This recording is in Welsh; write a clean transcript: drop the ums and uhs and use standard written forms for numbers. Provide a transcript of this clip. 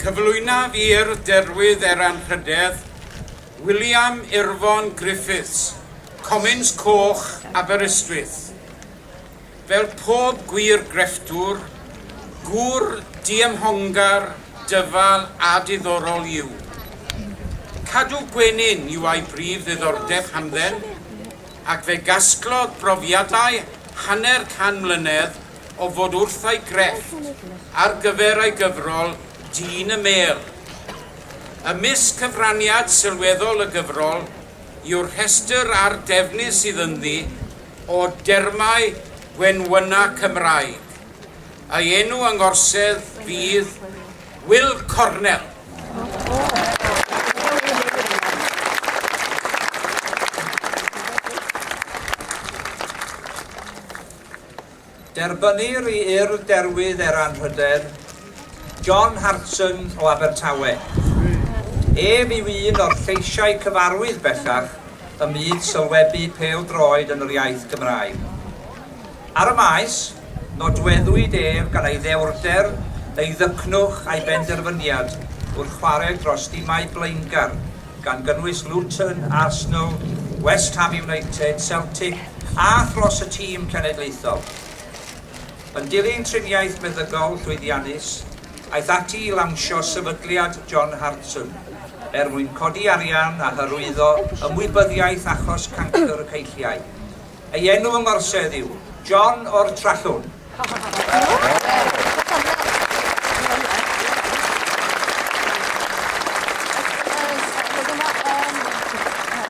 Cyflwyno fi'r derwydd anrhydedd William Irfon Griffiths, Comins Coch, Aberystwyth. Fel pob gwir grefftwr, gŵr diemhongar, dyfal a diddorol yw. Cadw gwenyn yw ei brif ddiddordeb hamdden, ac fe gasglodd brofiadau hanner can mlynedd o fod wrth ei grefft ar gyfer ei gyfrol Dyn Mel. Ymysg-cyfraniad sylweddol y gyfrol yw'r rhestr a'r defnydd sydd ynddi o dermau wenwyna Cymraeg. Ei enw yng ngorsedd fydd Will Cornell. Derbynir i urdd derwydd anrhydedd John Hartson o Abertawe. Ef yw un o'r lleisiau cyfarwydd bellach ymyd sylwebu pêl-droed yn yr iaith Gymraeg. Ar y maes, nodweddwyd ef gan ei ddewrder, ei ddycnwch a'i benderfyniad wrth chwarae dros dimau blaengar gan gynnwys Luton, Arsenal, West Ham United, Celtic a thros y tîm cenedlaethol. Yn dilyn triniaeth meddygol llwyddiannus, aeth ati i lawnsio sefydliad John Hartson mwyn codi arian a hyrwyddo ymwybyddiaeth achos cancr y ceilliau. Ei enw yng ngorsedd yw John o'r Trallwn.